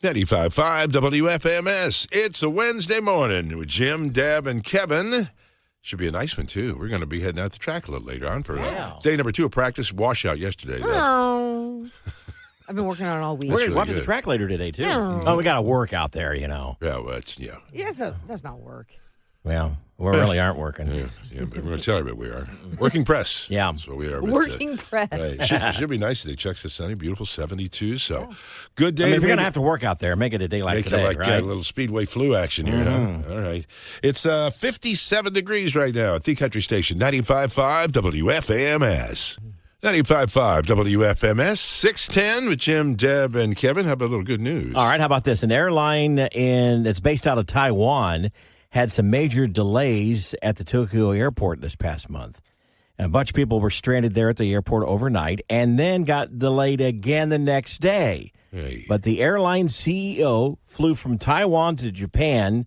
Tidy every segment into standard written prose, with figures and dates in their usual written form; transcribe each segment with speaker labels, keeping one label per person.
Speaker 1: 95.5 WFMS. It's a Wednesday morning with Jim, Deb, and Kevin. Should be a nice one, too. We're going to be heading out to the track a little later on for day number 2 of practice. Washout yesterday.
Speaker 2: Oh. I've been working on it all week.
Speaker 3: We're going to
Speaker 1: really
Speaker 3: go out to the
Speaker 1: good.
Speaker 3: track later today, too. Oh, we got to work out there,
Speaker 1: Yeah, well,
Speaker 2: Yeah, that's not work.
Speaker 3: Well, we really aren't working.
Speaker 1: Yeah, but we're going to tell everybody we are. Working press.
Speaker 3: Yeah.
Speaker 1: That's what we are.
Speaker 2: Working press.
Speaker 1: Right. Should be nice today. Checks the sunny, beautiful 72. So, good day.
Speaker 3: I mean, if you're going to have to work out there, make it a day like
Speaker 1: Make
Speaker 3: today,
Speaker 1: it like
Speaker 3: right?
Speaker 1: a little speedway flu action here, huh? All right. It's 57 degrees right now at the Country Station, 95.5 WFMS. 95.5 WFMS, 610 with Jim, Deb, and Kevin. How about a little good news?
Speaker 3: All right, how about this? An airline that's based out of Taiwan had some major delays at the Tokyo airport this past month. And a bunch of people were stranded there at the airport overnight and then got delayed again the next day.
Speaker 1: Hey.
Speaker 3: But the airline CEO flew from Taiwan to Japan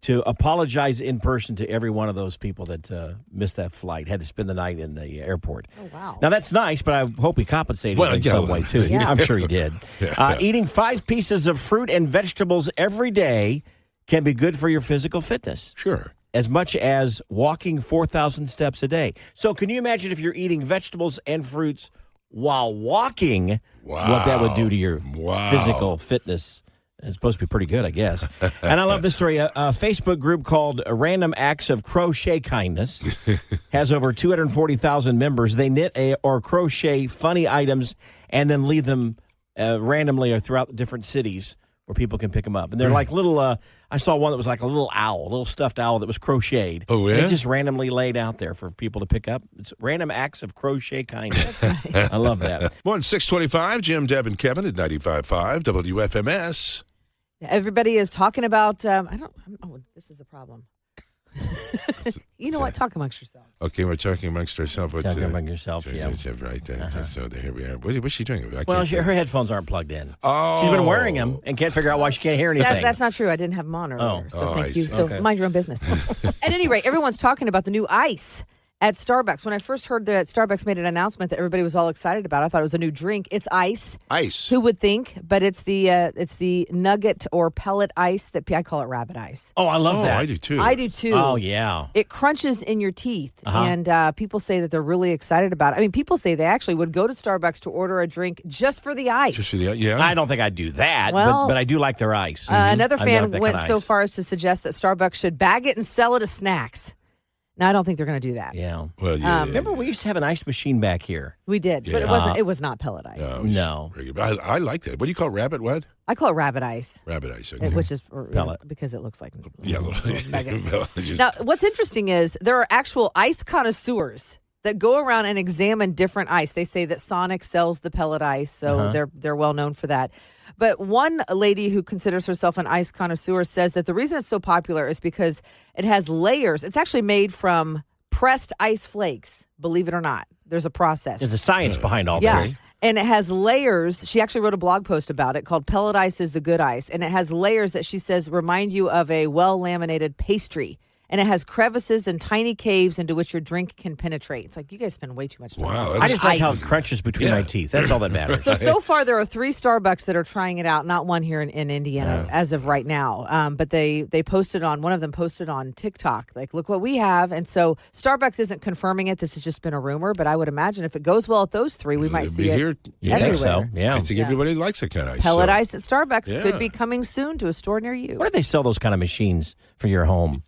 Speaker 3: to apologize in person to every one of those people that missed that flight, had to spend the night in the airport.
Speaker 2: Oh, wow.
Speaker 3: Now, that's nice, but I hope he compensated in some way, too.
Speaker 2: Yeah.
Speaker 3: I'm sure he did. Eating 5 pieces of fruit and vegetables every day can be good for your physical fitness.
Speaker 1: Sure.
Speaker 3: As much as walking 4,000 steps a day. So can you imagine if you're eating vegetables and fruits while walking, what that would do to your physical fitness? It's supposed to be pretty good, I guess. And I love this story. A Facebook group called Random Acts of Crochet Kindness has over 240,000 members. They knit or crochet funny items and then leave them randomly throughout different cities where people can pick them up. And they're like little, I saw one that was like a little owl, a little stuffed owl that was crocheted.
Speaker 1: Oh, yeah?
Speaker 3: And it's just randomly laid out there for people to pick up. It's Random Acts of Crochet Kindness. I love that.
Speaker 1: Morning, 625, Jim, Deb, and Kevin at 95.5 WFMS.
Speaker 2: Everybody is talking about, this is the problem. You know what? Talk amongst yourselves.
Speaker 1: Okay, we're talking amongst ourselves.
Speaker 3: Talking among yourself, yeah.
Speaker 1: Right. So here we are. What's she doing?
Speaker 3: Well, her headphones aren't plugged in.
Speaker 1: Oh.
Speaker 3: She's been wearing them and can't figure out why she can't hear anything.
Speaker 2: That's not true. I didn't have them on earlier. So thank you.
Speaker 1: I see.
Speaker 2: So mind your own business. At any rate, everyone's talking about the new ice at Starbucks. When I first heard that Starbucks made an announcement that everybody was all excited about, I thought it was a new drink. It's ice.
Speaker 1: Ice.
Speaker 2: Who would think? But it's the nugget or pellet ice that I call it rabbit ice.
Speaker 3: Oh, I love that.
Speaker 1: I do too.
Speaker 2: I do too.
Speaker 3: Oh, yeah.
Speaker 2: It crunches in your teeth, and people say that they're really excited about it. I mean, people say they actually would go to Starbucks to order a drink just for the ice.
Speaker 1: Just for the, yeah.
Speaker 3: I don't think I'd do that,
Speaker 2: Well,
Speaker 3: but I do like their ice.
Speaker 2: Another
Speaker 3: I
Speaker 2: fan
Speaker 3: love that
Speaker 2: went
Speaker 3: kind of
Speaker 2: so
Speaker 3: ice.
Speaker 2: far as to suggest that Starbucks should bag it and sell it as snacks. Now, I don't think they're going to do that.
Speaker 3: Yeah.
Speaker 1: Well, yeah.
Speaker 3: Remember, we used to have an ice machine back here.
Speaker 2: We did, but
Speaker 1: Yeah.
Speaker 2: it was not pellet ice.
Speaker 3: No.
Speaker 1: I like that. What do you call rabbit? What?
Speaker 2: I call it rabbit ice.
Speaker 1: Rabbit ice. Okay.
Speaker 2: Which is
Speaker 3: Pellet.
Speaker 2: because it looks like
Speaker 1: Yeah,
Speaker 2: little nuggets.
Speaker 1: Just-
Speaker 2: Now, what's interesting is there are actual ice connoisseurs that go around and examine different ice. They say that Sonic sells the pellet ice, so they're well known for that. But one lady who considers herself an ice connoisseur says that the reason it's so popular is because it has layers. It's actually made from pressed ice flakes, believe it or not. There's a process.
Speaker 3: There's a science behind all
Speaker 2: Yeah.
Speaker 3: this.
Speaker 2: And it has layers. She actually wrote a blog post about it called Pellet Ice is the Good Ice. And it has layers that she says remind you of a well-laminated pastry. And it has crevices and tiny caves into which your drink can penetrate. It's like, you guys spend way too much time.
Speaker 1: Wow,
Speaker 2: on
Speaker 3: I just like how it
Speaker 2: ice.
Speaker 3: crunches between my teeth. That's all that matters.
Speaker 2: So far, there are 3 Starbucks that are trying it out. Not one here in Indiana as of right now. But they posted on, one of them posted on TikTok, like, look what we have. And so Starbucks isn't confirming it. This has just been a rumor. But I would imagine if it goes well at those 3, we might
Speaker 1: It'll
Speaker 2: see
Speaker 1: be
Speaker 2: it
Speaker 1: here.
Speaker 3: I think
Speaker 2: everywhere.
Speaker 3: so. Yeah.
Speaker 1: I think everybody likes that kind of ice.
Speaker 2: Pellet
Speaker 1: so-
Speaker 2: ice at Starbucks could
Speaker 1: Yeah.
Speaker 2: be coming soon to a store near you.
Speaker 3: What if they sell those kind of machines for your home?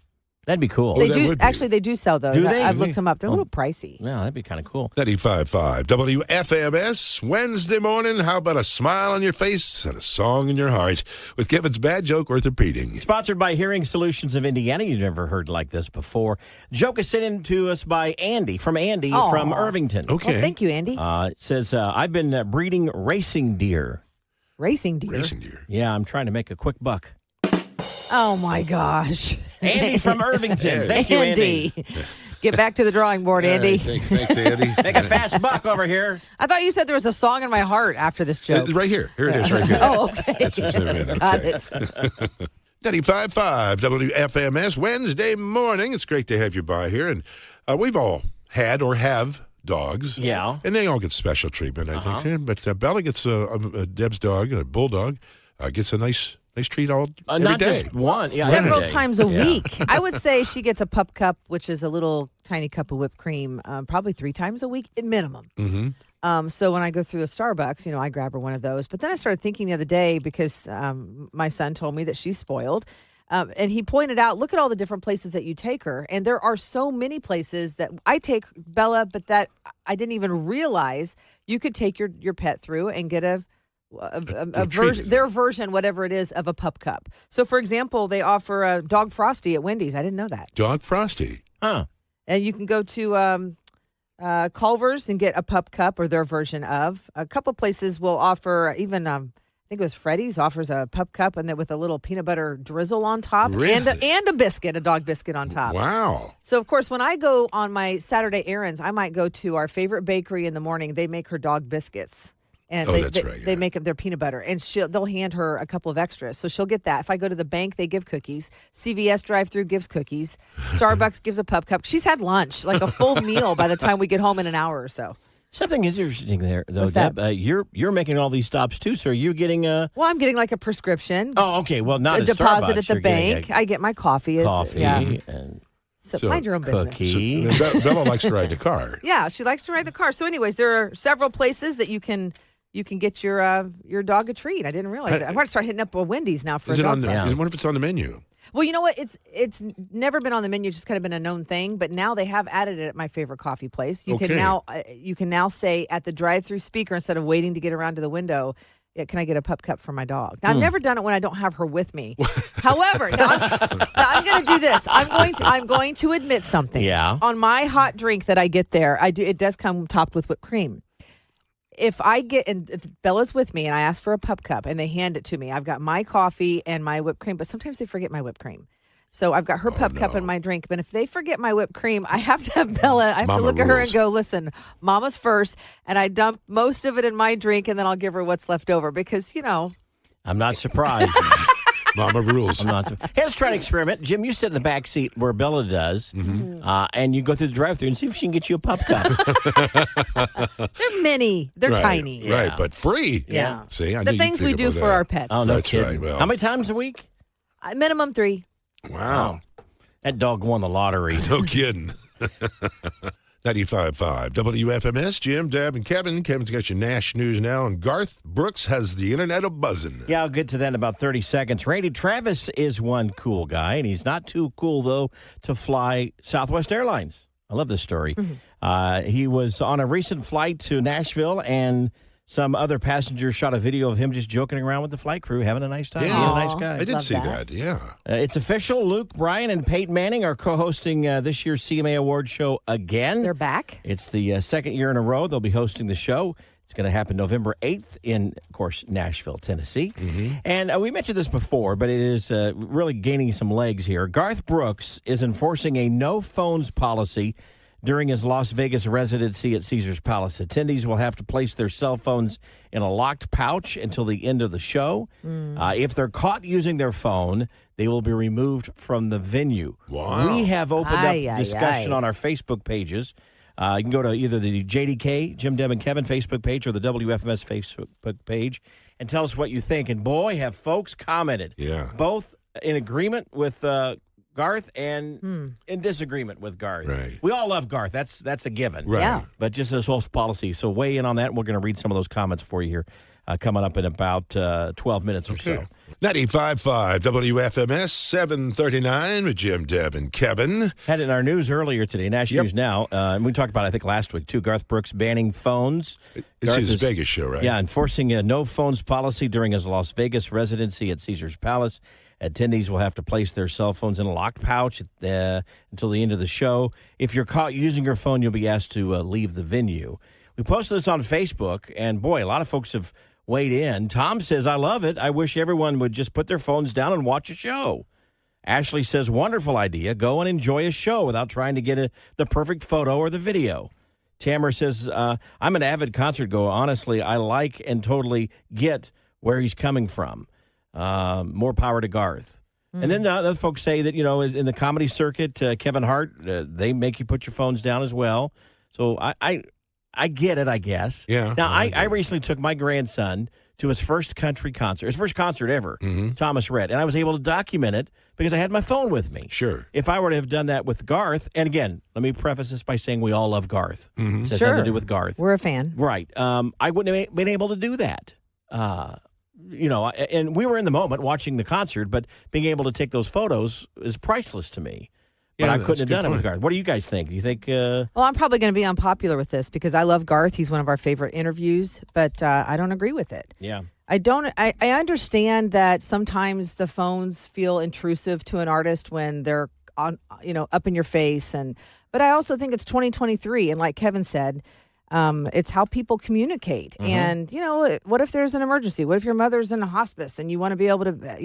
Speaker 3: That'd be cool.
Speaker 2: They
Speaker 1: that
Speaker 2: do
Speaker 1: would be.
Speaker 2: actually. They do sell those.
Speaker 3: Do they?
Speaker 2: I've looked them up. They're a little pricey.
Speaker 3: Yeah, that'd be kind of cool.
Speaker 1: 95.5 WFMS, Wednesday morning. How about a smile on your face and a song in your heart with Kevin's Bad Joke Worth Repeating.
Speaker 3: Sponsored by Hearing Solutions of Indiana. You've never heard like this before. Joke is sent in to us by Andy from Irvington.
Speaker 1: Okay.
Speaker 2: Well, thank you, Andy.
Speaker 3: It says, I've been breeding racing deer.
Speaker 2: Racing deer.
Speaker 1: Racing deer.
Speaker 3: Yeah, I'm trying to make a quick buck.
Speaker 2: Oh my gosh,
Speaker 3: Andy from Irvington. Thank you, Andy.
Speaker 2: Get back to the drawing board, Andy.
Speaker 1: Thanks, Andy.
Speaker 3: Make a fast buck over here.
Speaker 2: I thought you said there was a song in my heart after this joke.
Speaker 1: Right here. Here it is, right here.
Speaker 2: Oh, okay.
Speaker 1: That's its name.
Speaker 2: Got
Speaker 1: Okay.
Speaker 2: it.
Speaker 1: 95.5 WFMS, Wednesday morning. It's great to have you by here. And we've all had or have dogs.
Speaker 3: Yeah.
Speaker 1: And they all get special treatment, I think. But Bella gets Deb's dog, a bulldog. gets a nice treat every
Speaker 3: Not
Speaker 1: day.
Speaker 3: just one. Yeah,
Speaker 2: Several
Speaker 3: every day.
Speaker 2: times a
Speaker 3: Yeah.
Speaker 2: week. I would say she gets a pup cup, which is a little tiny cup of whipped cream, probably 3 times a week at minimum.
Speaker 1: Mm-hmm.
Speaker 2: So when I go through a Starbucks, I grab her one of those. But then I started thinking the other day because my son told me that she's spoiled. And he pointed out, look at all the different places that you take her. And there are so many places that I take Bella, but that I didn't even realize you could take your pet through and get a version, their version, whatever it is, of a pup cup. So, for example, they offer a Dog Frosty at Wendy's. I didn't know that.
Speaker 1: Dog Frosty.
Speaker 3: Huh.
Speaker 2: And you can go to Culver's and get a pup cup or their version of. A couple places will offer even, I think it was Freddy's offers a pup cup and then with a little peanut butter drizzle on top
Speaker 1: Really?
Speaker 2: and a biscuit, a dog biscuit on top.
Speaker 1: Wow.
Speaker 2: So, of course, when I go on my Saturday errands, I might go to our favorite bakery in the morning. They make her dog biscuits. And
Speaker 1: that's right.
Speaker 2: They make them their peanut butter, and they'll hand her a couple of extras, so she'll get that. If I go to the bank, they give cookies. CVS drive-through gives cookies. Starbucks gives a pup cup. She's had lunch, like a full meal, by the time we get home in an hour or so.
Speaker 3: Something interesting there, though,
Speaker 2: What's that?
Speaker 3: Deb. You're making all these stops too, so you're getting a.
Speaker 2: Well, I'm getting like a prescription.
Speaker 3: Oh, okay. Well, not
Speaker 2: a deposit
Speaker 3: Starbucks.
Speaker 2: at the
Speaker 3: You're getting
Speaker 2: bank. I get my coffee.
Speaker 3: coffee
Speaker 2: And so mind your own business.
Speaker 3: cookie.
Speaker 1: So Bella likes to ride the car.
Speaker 2: Yeah, she likes to ride the car. So, anyways, there are several places that you can get your dog a treat. I didn't realize that. I want to start hitting up a Wendy's now for
Speaker 1: Is
Speaker 2: a
Speaker 1: it
Speaker 2: dog
Speaker 1: on the?
Speaker 2: friend.
Speaker 1: What if it's on the menu?
Speaker 2: Well, you know what? It's never been on the menu. It's just kind of been a known thing. But now they have added it at my favorite coffee place. You can now say at the drive-through speaker instead of waiting to get around to the window, can I get a pup cup for my dog? Now, I've never done it when I don't have her with me. However, I'm going to do this. I'm going to admit something.
Speaker 3: Yeah.
Speaker 2: On my hot drink that I get there, it does come topped with whipped cream. If Bella's with me and I ask for a pup cup and they hand it to me, I've got my coffee and my whipped cream, but sometimes they forget my whipped cream. So I've got her pup cup and my drink. But if they forget my whipped cream, I have to have Bella. I have
Speaker 1: Mama
Speaker 2: to look at her
Speaker 1: rules.
Speaker 2: and go, listen, Mama's first. And I dump most of it in my drink and then I'll give her what's left over because,
Speaker 3: I'm not surprised.
Speaker 1: Mama rules.
Speaker 3: I'm not. Hey, let's try an experiment. Jim, you sit in the back seat where Bella does, and you go through the drive-thru and see if she can get you a pup cup.
Speaker 2: they're mini. They're
Speaker 1: Right,
Speaker 2: tiny.
Speaker 1: Right,
Speaker 3: Yeah.
Speaker 1: but free.
Speaker 2: Yeah.
Speaker 1: See, I
Speaker 2: The
Speaker 1: need to
Speaker 2: things we
Speaker 1: think
Speaker 2: do
Speaker 1: about
Speaker 2: for
Speaker 1: that.
Speaker 2: our pets.
Speaker 3: Oh, no
Speaker 1: That's
Speaker 3: kidding.
Speaker 1: right, well.
Speaker 3: How many times a week?
Speaker 2: Minimum 3.
Speaker 1: Wow.
Speaker 3: That dog won the lottery.
Speaker 1: No kidding. 95.5 WFMS, Jim, Deb, and Kevin. Kevin's got your Nash News now, and Garth Brooks has the internet a-buzzing.
Speaker 3: Yeah, I'll get to that in about 30 seconds. Randy Travis is one cool guy, and he's not too cool, though, to fly Southwest Airlines. I love this story. He was on a recent flight to Nashville, and some other passengers shot a video of him just joking around with the flight crew, having a nice time, being a nice guy.
Speaker 1: I did
Speaker 2: Love
Speaker 1: see
Speaker 2: that.
Speaker 1: that, yeah.
Speaker 3: It's official. Luke Bryan and Peyton Manning are co-hosting this year's CMA Award show again.
Speaker 2: They're back.
Speaker 3: It's the second year in a row they'll be hosting the show. It's going to happen November 8th in, of course, Nashville, Tennessee. And we mentioned this before, but it is really gaining some legs here. Garth Brooks is enforcing a no-phones policy during his Las Vegas residency at Caesars Palace. Attendees will have to place their cell phones in a locked pouch until the end of the show. If they're caught using their phone, they will be removed from the venue.
Speaker 1: Wow.
Speaker 3: We have opened
Speaker 2: Ay,
Speaker 3: up
Speaker 2: ay,
Speaker 3: discussion
Speaker 2: ay.
Speaker 3: on our Facebook pages. You can go to either the JDK, Jim, Deb, and Kevin Facebook page or the WFMS Facebook page and tell us what you think. And boy, have folks commented.
Speaker 1: Yeah.
Speaker 3: Both in agreement with Garth and in disagreement with Garth.
Speaker 1: Right.
Speaker 3: We all love Garth. That's a given.
Speaker 1: Right.
Speaker 2: Yeah.
Speaker 3: But just this whole policy. So weigh in on that. We're going to read some of those comments for you here coming up in about 12 minutes or so.
Speaker 1: 95.5 WFMS, 739 with Jim, Deb, and Kevin.
Speaker 3: Had it in our news earlier today, National
Speaker 1: Yep.
Speaker 3: News Now, and we talked about it, I think, last week, too. Garth Brooks banning phones.
Speaker 1: It's
Speaker 3: Garth
Speaker 1: his
Speaker 3: is-
Speaker 1: Vegas show, right?
Speaker 3: Yeah, enforcing a no-phones policy during his Las Vegas residency at Caesars Palace. Attendees will have to place their cell phones in a locked pouch until the end of the show. If you're caught using your phone, you'll be asked to leave the venue. We posted this on Facebook, and boy, a lot of folks have weighed in. Tom says, I love it. I wish everyone would just put their phones down and watch a show. Ashley says, wonderful idea. Go and enjoy a show without trying to get the perfect photo or the video. Tamara says, I'm an avid concert goer. Honestly, I like and totally get where he's coming from. More power to Garth. And then other folks say that, in the comedy circuit, Kevin Hart, they make you put your phones down as well. So I get it, I guess.
Speaker 1: Yeah,
Speaker 3: Now,
Speaker 1: I
Speaker 3: I
Speaker 1: get it.
Speaker 3: recently took my grandson to his first country concert, his first concert ever, Thomas Rhett. And I was able to document it because I had my phone with me.
Speaker 1: Sure.
Speaker 3: If I were to have done that with Garth, and again, let me preface this by saying we all love Garth. It has nothing to do with Garth.
Speaker 2: We're a fan.
Speaker 3: Right. I wouldn't have been able to do that. And we were in the moment watching the concert, but being able to take those photos is priceless to me. But I couldn't have done it with Garth. What do you guys think? Do you think?
Speaker 2: Well, I'm probably going to be unpopular with this because I love Garth. He's one of our favorite interviews, but I don't agree with it.
Speaker 3: Yeah.
Speaker 2: I don't. I understand that sometimes the phones feel intrusive to an artist when they're on, up in your face, but I also think it's 2023, and like Kevin said, it's how people communicate. And what if there's an emergency? What if your mother's in a hospice and you want to be able to,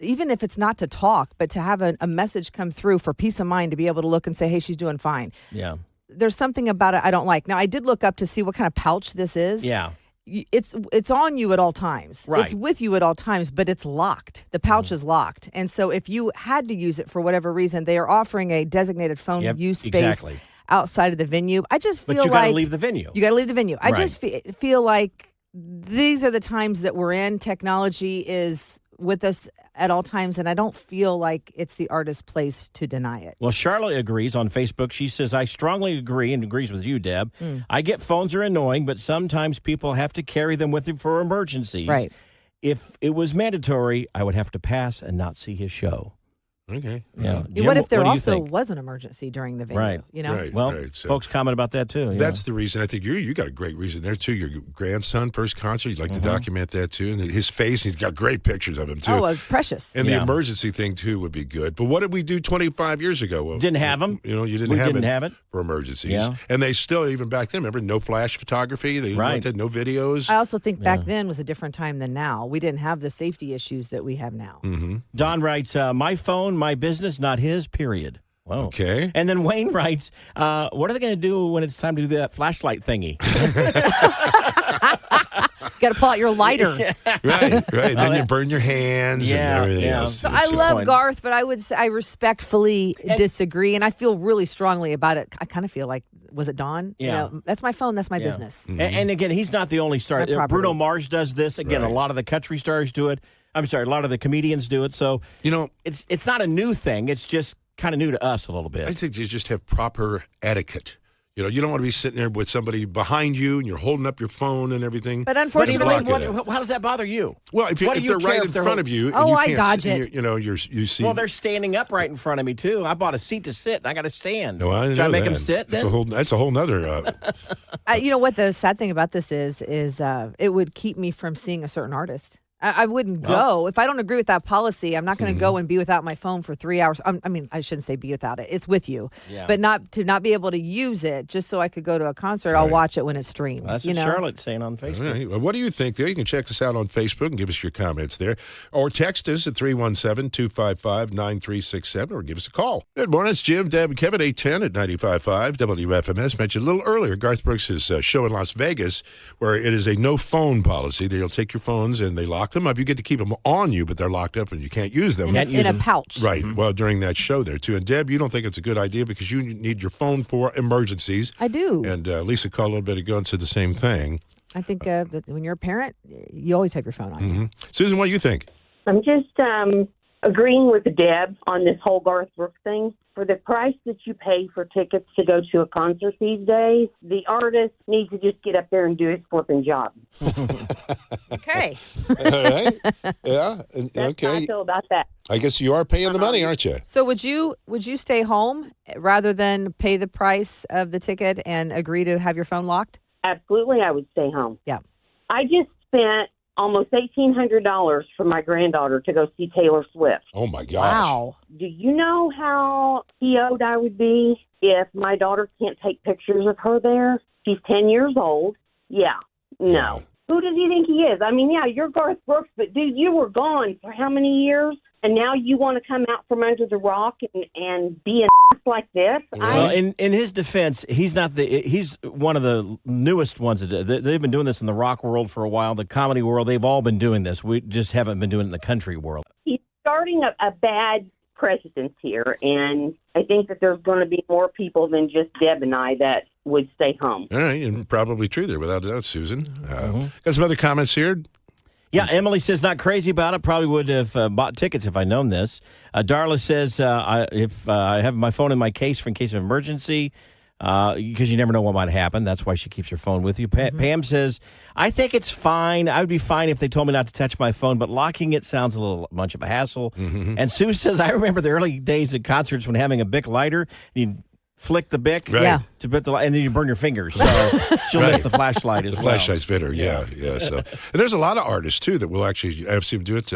Speaker 2: even if it's not to talk, but to have a message come through for peace of mind, to be able to look and say, hey, she's doing fine.
Speaker 3: Yeah.
Speaker 2: There's something about it I don't like. Now, I did look up to see what kind of pouch this is.
Speaker 3: Yeah.
Speaker 2: It's on you at all times.
Speaker 3: Right.
Speaker 2: It's with you at all times, but it's locked. The pouch is locked. And so if you had to use it for whatever reason, they are offering a designated phone use space outside of the venue. I just feel like...
Speaker 3: But you got to leave the venue.
Speaker 2: You got to leave the venue. I just feel like these are the times that we're in. Technology is with us at all times, and I don't feel like it's the artist's place to deny it.
Speaker 3: Well, Charlotte agrees on Facebook. She says, I strongly agree, and agrees with you, Deb. I get phones are annoying, but sometimes people have to carry them with them for emergencies.
Speaker 2: Right.
Speaker 3: If it was mandatory, I would have to pass and not see his show.
Speaker 1: Okay.
Speaker 3: Yeah.
Speaker 2: Jim, what if there also was an emergency during the venue?
Speaker 3: Right.
Speaker 1: Right.
Speaker 3: Well,
Speaker 1: So
Speaker 3: folks comment about that too.
Speaker 1: That's the reason. I think you got a great reason there too. Your grandson, first concert, you'd like to document that too, and his face. He's got great pictures of him too.
Speaker 2: Oh, precious.
Speaker 1: And the emergency thing too would be good. But what did we do 25 years ago? Well,
Speaker 3: didn't have them.
Speaker 1: You didn't have it for emergencies.
Speaker 3: Yeah.
Speaker 1: And they still, even back then, remember, no flash photography. They wanted no videos.
Speaker 2: I also think back then was a different time than now. We didn't have the safety issues that we have now.
Speaker 3: Don writes, my phone, my business, not his, period. Whoa.
Speaker 1: Okay.
Speaker 3: And then Wayne writes, what are they going to do when it's time to do that flashlight thingy?
Speaker 2: Got to pull out your lighter.
Speaker 1: Right. Then you burn your hands and everything else.
Speaker 2: So I love Garth, but I would say I respectfully disagree, and I feel really strongly about it. I kind of feel like, was it Don?
Speaker 3: Yeah.
Speaker 2: That's my phone. That's my business.
Speaker 3: And again, he's not the only star. Bruno Mars does this. Again, a lot of the country stars do it. I'm sorry, a lot of the comedians do it. So, it's not a new thing. It's just kind of new to us a little bit.
Speaker 1: I think you just have proper etiquette. You don't want to be sitting there with somebody behind you and you're holding up your phone and everything.
Speaker 2: But unfortunately,
Speaker 3: how does that bother you?
Speaker 1: Well, if they're right in front of you, and
Speaker 2: I dodge it.
Speaker 1: You see.
Speaker 3: Well, they're standing up right in front of me too. I bought a seat to sit, and I got to stand.
Speaker 1: No, I know
Speaker 3: Should I make
Speaker 1: that.
Speaker 3: them sit?
Speaker 1: That's
Speaker 3: then?
Speaker 1: that's a whole nother.
Speaker 2: You know what the sad thing about this is it would keep me from seeing a certain artist. I wouldn't go. If I don't agree with that policy, I'm not going to go and be without my phone for 3 hours. I mean, I shouldn't say be without it. It's with you.
Speaker 3: Yeah.
Speaker 2: But not be able to use it just so I could go to a concert. I'll watch it when it's streamed.
Speaker 3: Well, that's what Charlotte's saying on Facebook.
Speaker 1: Right. Well, what do you think there? You can check us out on Facebook and give us your comments there. Or text us at 317-255-9367 or give us a call. Good morning. It's Jim, Deb, and Kevin, 810 at 95.5 WFMS. Mentioned a little earlier, Garth Brooks' show in Las Vegas where it is a no-phone policy. They'll take your phones and they lock them up. You get to keep them on you, but they're locked up and you can't use them.
Speaker 2: In a pouch.
Speaker 1: Right. Well, during that show there, too. And, Deb, you don't think it's a good idea because you need your phone for emergencies.
Speaker 2: I do.
Speaker 1: And Lisa called a little bit ago and said the same thing.
Speaker 2: I think that when you're a parent, you always have your phone on you.
Speaker 1: Susan, what do you think?
Speaker 4: I'm just agreeing with Deb on this whole Garth Brooks thing. For the price that you pay for tickets to go to a concert these days, the artist needs to just get up there and do his flipping job.
Speaker 2: Okay.
Speaker 1: All right. Yeah.
Speaker 4: That's how I feel about that.
Speaker 1: I guess you are paying the money, aren't you?
Speaker 2: So would you stay home rather than pay the price of the ticket and agree to have your phone locked?
Speaker 4: Absolutely, I would stay home.
Speaker 2: Yeah.
Speaker 4: I just spent almost $1,800 for my granddaughter to go see Taylor Swift.
Speaker 1: Oh, my gosh.
Speaker 2: Wow.
Speaker 4: Do you know how PO'd I would be if my daughter can't take pictures of her there? She's 10 years old. Yeah. No.
Speaker 1: Wow.
Speaker 4: Who does he think he is? I mean, yeah, you're Garth Brooks, but, dude, you were gone for how many years? And now you want to come out from under the rock and be an ass like this?
Speaker 3: Well, in his defense, he's one of the newest ones. They've been doing this in the rock world for a while, the comedy world. They've all been doing this. We just haven't been doing it in the country world.
Speaker 4: He's starting a bad precedent here, and I think that there's going to be more people than just Deb and I that would stay home.
Speaker 1: All right, and probably true there, without a doubt, Susan. Got some other comments here.
Speaker 3: Yeah, Emily says not crazy about it. Probably would have bought tickets if I'd known this. Darla says if I have my phone in my case in case of emergency, because you never know what might happen. That's why she keeps her phone with you. Pam says, I think it's fine. I would be fine if they told me not to touch my phone, but locking it sounds a little much of a hassle. And Sue says, I remember the early days at concerts when having a Bic lighter, you'd flick the Bic to put and then you burn your fingers. So she'll miss the flashlight as well.
Speaker 1: The flashlight's fitter, yeah. So, and there's a lot of artists too that will actually. I've seen do it.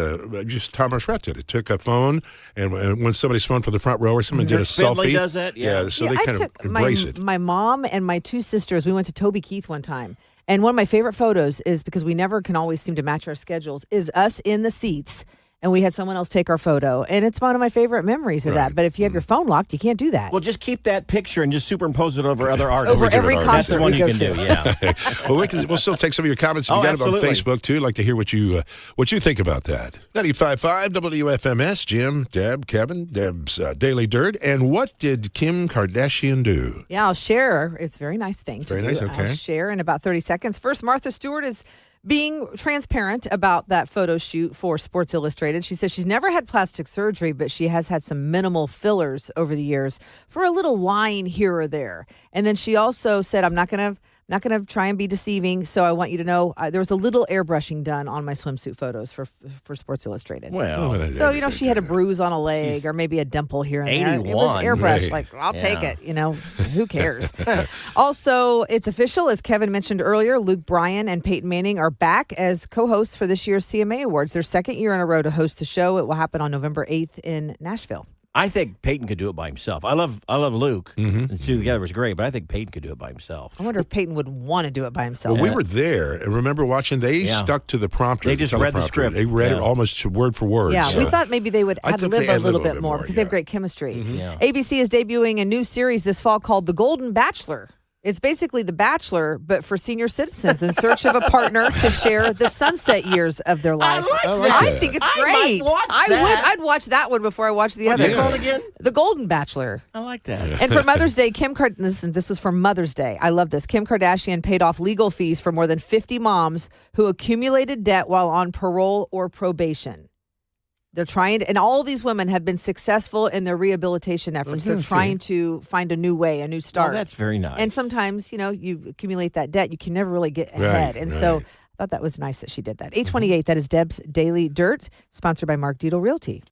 Speaker 1: Just Tom Rushret did it. Took a phone and when somebody's phone from the front row or someone did a selfie.
Speaker 3: Does that? Yeah.
Speaker 1: So they kind of embrace it.
Speaker 2: My mom and my two sisters. We went to Toby Keith one time, and one of my favorite photos is because we never can always seem to match our schedules. Is us in the seats. And we had someone else take our photo. And it's one of my favorite memories of that. But if you have your phone locked, you can't do that.
Speaker 3: Well, just keep that picture and just superimpose it over other artists.
Speaker 2: Over every concert
Speaker 3: That's the one
Speaker 2: we
Speaker 3: you
Speaker 2: go
Speaker 3: can
Speaker 2: to.
Speaker 3: do, yeah.
Speaker 1: Well, we'll still take some of your comments. If you got them on Facebook, too. I'd like to hear what you think about that. 95.5 WFMS, Jim, Deb, Kevin, Deb's Daily Dirt. And what did Kim Kardashian do?
Speaker 2: Yeah, I'll share. It's a very nice thing to do.
Speaker 1: Very nice, okay.
Speaker 2: I'll share in about 30 seconds. First, Martha Stewart is being transparent about that photo shoot for Sports Illustrated. She says she's never had plastic surgery, but she has had some minimal fillers over the years for a little line here or there. And then she also said, I'm not going to try and be deceiving, so I want you to know there was a little airbrushing done on my swimsuit photos for Sports Illustrated.
Speaker 3: Well,
Speaker 2: so, she had a bruise on a leg or maybe a dimple here and there.
Speaker 3: 81.
Speaker 2: It was airbrushed.
Speaker 1: Right.
Speaker 2: Like, I'll take it. Who cares? Also, it's official, as Kevin mentioned earlier, Luke Bryan and Peyton Manning are back as co-hosts for this year's CMA Awards. Their second year in a row to host the show. It will happen on November 8th in Nashville.
Speaker 3: I think Peyton could do it by himself. I love Luke.
Speaker 1: Mm-hmm.
Speaker 3: The two together was great, but I think Peyton could do it by himself.
Speaker 2: I wonder if Peyton would want to do it by himself.
Speaker 1: Well, we were there and remember watching. They stuck to the prompter.
Speaker 3: They just read the script.
Speaker 1: They read it almost word for word.
Speaker 2: Yeah,
Speaker 1: so.
Speaker 2: we thought maybe they would ad-lib a little bit more because they have great chemistry.
Speaker 3: Mm-hmm. Yeah.
Speaker 2: ABC is debuting a new series this fall called The Golden Bachelor. It's basically The Bachelor, but for senior citizens in search of a partner to share the sunset years of their life. I think it's great. I'd watch that one before I watch the other.
Speaker 3: What's it called again?
Speaker 2: The Golden Bachelor.
Speaker 3: I like that.
Speaker 2: And for Mother's Day, this was for Mother's Day. I love this. Kim Kardashian paid off legal fees for more than 50 moms who accumulated debt while on parole or probation. They're trying to, and all these women have been successful in their rehabilitation efforts. They're trying to find a new way, a new start.
Speaker 3: Oh, that's very nice.
Speaker 2: And sometimes, you accumulate that debt, you can never really get ahead. So I thought that was nice that she did that. 828, that is Deb's Daily Dirt, sponsored by Mark Dietel Realty.